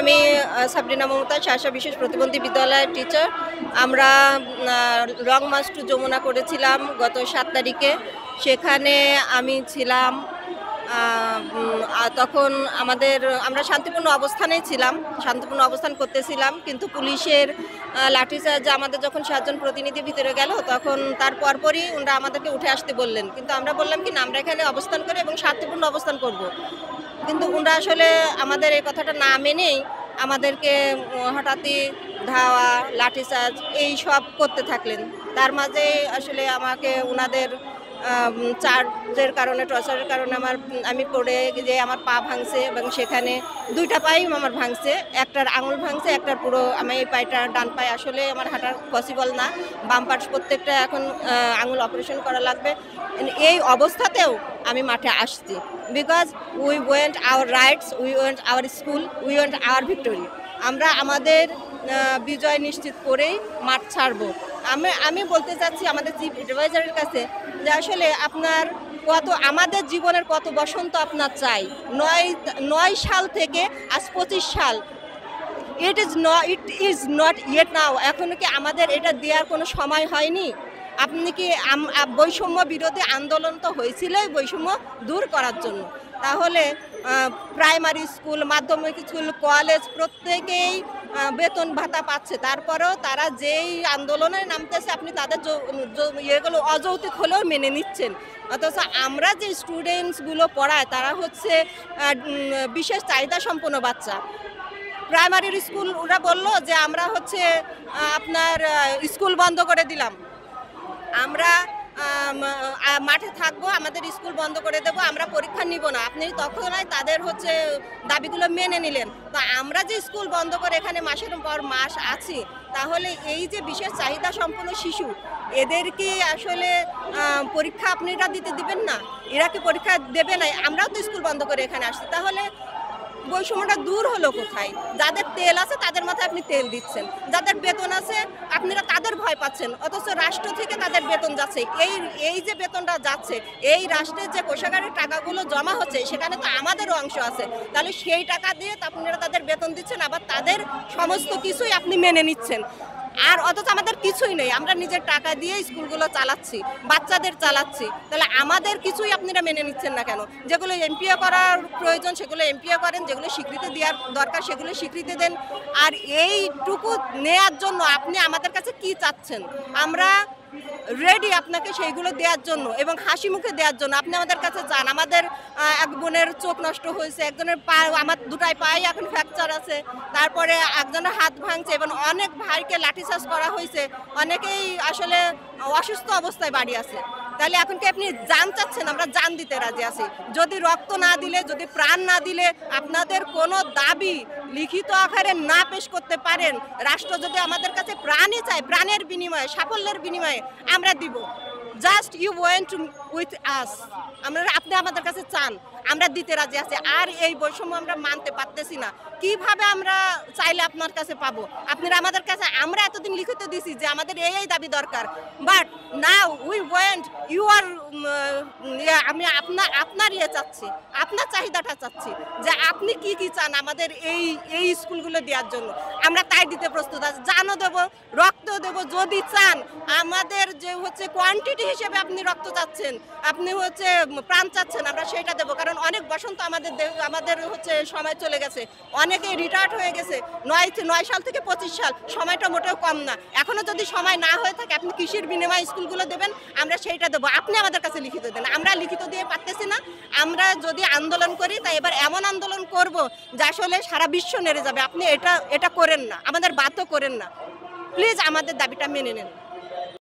আমি সাবরিনা মমতাজ, শাসা বিশেষ প্রতিবন্ধী বিদ্যালয়ের টিচার। আমরা লং মার্চ টু যমুনা করেছিলাম গত 7 তারিখে। সেখানে আমি ছিলাম। তখন আমরা শান্তিপূর্ণ অবস্থানেই ছিলাম, শান্তিপূর্ণ অবস্থান করতেছিলাম, কিন্তু পুলিশের লাঠিচার্জে আমাদের যখন 7 জন প্রতিনিধি ভিতরে গেল, তখন তার পরপরই ওনারা আমাদেরকে উঠে আসতে বললেন। কিন্তু আমরা বললাম কি না, আমরা এখানে অবস্থান করি এবং শান্তিপূর্ণ অবস্থান করব। কিন্তু ওনারা আসলে আমাদের এই কথাটা না মেনেই আমাদেরকে হঠাৎই ধাওয়া, লাঠিচার্জ এই সব করতে থাকলেন। তার মাঝে আসলে আমাকে ওনাদের চার্জের কারণে, টর্চারের কারণে আমি পড়ে যে আমার পা ভাঙছে এবং সেখানে 2টা পাই আমার ভাঙছে, একটার আঙুল ভাঙছে, একটার পুরো আমি এই পায়টা, ডান পায়ে আসলে আমার হাঁটা পসিবল না। বাম পাশ প্রত্যেকটা এখন আঙুল অপারেশন করা লাগবে। এই অবস্থাতেও আমি মাঠে আসছি, because we went hour rights, we went our school, we went our victory. আমরা আমাদের বিজয় নিশ্চিত করেই মাঠ ছাড়বো। আমি বলতে চাচ্ছি আমাদের চিফ অ্যাডভাইজারের কাছে যে আসলে আমাদের জীবনের কত বসন্ত আপনার চাই। 9 সাল থেকে আজ 25 সাল, ইট ইজ নট ইয়েট নাও। এখনো কি আমাদের এটা দেওয়ার কোনো সময় হয়নি? আপনি কি বৈষম্য বিরোধী আন্দোলন তো হয়েছিলই বৈষম্য দূর করার জন্য। তাহলে প্রাইমারি স্কুল, মাধ্যমিক স্কুল, কলেজ প্রত্যেকেই বেতন ভাতা পাচ্ছে, তারপরেও তারা যেই আন্দোলনে নামতেছে আপনি তাদের ইয়েগুলো অযৌক্তিক হলেও মেনে নিচ্ছেন। অথচ আমরা যে স্টুডেন্টসগুলো পড়ায় তারা হচ্ছে বিশেষ চাহিদা সম্পন্ন বাচ্চা। প্রাইমারির স্কুল ওরা বলল যে আমরা হচ্ছে আপনার স্কুল বন্ধ করে দিলাম, আমরা মাঠে থাকবো, আমাদের স্কুল বন্ধ করে দেবো, আমরা পরীক্ষা নিব না। আপনি তখনই তাদের হচ্ছে দাবিগুলো মেনে নিলেন। তো আমরা যে স্কুল বন্ধ করে এখানে মাসের পর মাস আছি, তাহলে এই যে বিশেষ চাহিদা সম্পন্ন শিশু, এদের কি আসলে পরীক্ষা আপনারা দিতে দিবেন না? এরা কি পরীক্ষা দেবে না? আমরাও তো স্কুল বন্ধ করে এখানে আসছি। তাহলে বৈষম্যটা দূর হলো কোথায়? যাদের তেল আছে তাদের মাথায় আপনি তেল দিচ্ছেন, যাদের বেতন আছে আপনারা তাদের ভয় পাচ্ছেন, অথচ রাষ্ট্র থেকে তাদের বেতন যাচ্ছে। এই যে বেতনটা যাচ্ছে, এই রাষ্ট্রের যে কোষাগারের টাকাগুলো জমা হচ্ছে, সেখানে তো আমাদেরও অংশ আছে। তাহলে সেই টাকা দিয়ে আপনারা তাদের বেতন দিচ্ছেন, আবার তাদের সমস্ত কিছুই আপনি মেনে নিচ্ছেন। আর অথচ আমাদের কিছুই নেই, আমরা নিজের টাকা দিয়ে স্কুলগুলো চালাচ্ছি, বাচ্চাদের চালাচ্ছি। তাহলে আমাদের কিছুই আপনারা মেনে নিচ্ছেন না কেন? যেগুলো এমপিও করার প্রয়োজন সেগুলো এমপিও করেন, যেগুলো স্বীকৃতি দেওয়ার দরকার সেগুলো স্বীকৃতি দেন। আর এইটুকু নেয়ার জন্য আপনি আমাদের কাছে কি চাচ্ছেন? আমরা রেডি আপনাকে সেইগুলো দেওয়ার জন্য এবং হাসি মুখে দেওয়ার জন্য। আপনি আমাদের কাছে চান, আমাদের এক বোনের চোখ নষ্ট হয়েছে, একজনের পা, আমার 2টাই পায়ে এখন ফ্র্যাকচার আছে, তারপরে একজনের হাত ভাঙছে এবং অনেক ভাইকে লাঠিচার্জ করা হয়েছে, অনেকেই আসলে অসুস্থ অবস্থায় বাড়ি আছে। তাহলে এখন কি আপনি জান চাচ্ছেন? আমরা জান দিতে রাজি আছি। যদি রক্ত না দিলে, যদি প্রাণ না দিলে, আপনাদের কোনো দাবি লিখিত আকারে না পেশ করতে পারেন, রাষ্ট্র যদি আমাদের কাছে প্রাণই চায়, প্রাণের বিনিময়ে, সাফল্যের বিনিময়ে আমরা দিব। Just you went with us, আপনি আমাদের কাছে চান, আমরা দিতে রাজি আছি। আর এই বৈষম্য আমরা মানতে পারতেছি না। কিভাবে আমরা চাইলে আপনার কাছে পাবো? আপনারা আমাদের কাছে, আমরা এতদিন লিখিত দিছি যে আমাদের এই দাবি দরকার, but now we want you are, আমি আপনার ইয়ে চাচ্ছি, আপনার চাহিদাটা চাচ্ছি যে আপনি কি কি চান আমাদের এই স্কুলগুলো দেওয়ার জন্য। আমরা তাই দিতে প্রস্তুত আছি, জানও দেবো, রক্ত দেবো যদি চান। আমাদের যে হচ্ছে কোয়ান্টিটি হিসেবে আপনি রক্ত চাচ্ছেন, আপনি হচ্ছে প্রাণ চাচ্ছেন, আমরা সেইটা দেবো। কারণ অনেক বসন্ত আমাদের হচ্ছে সময় চলে গেছে, অনেকে রিটায়ার্ড হয়ে গেছে। 9 সাল থেকে 25 সাল, সময়টা মোটেও কম না। এখনো যদি সময় না হয়ে থাকে, আপনি কৃষির বিনিময়ে স্কুলগুলো দেবেন, আমরা সেইটা দেবো। আপনি আমাদের কাছে লিখিত দেন, আমরা লিখিত দিয়ে পারতেছি না। আমরা যদি আন্দোলন করি, তাই এবার এমন আন্দোলন করব যা আসলে সারা বিশ্ব নেড়ে যাবে। আপনি এটা করেন না, আমাদের বাধ্য করেন না, প্লিজ আমাদের দাবিটা মেনে নেন।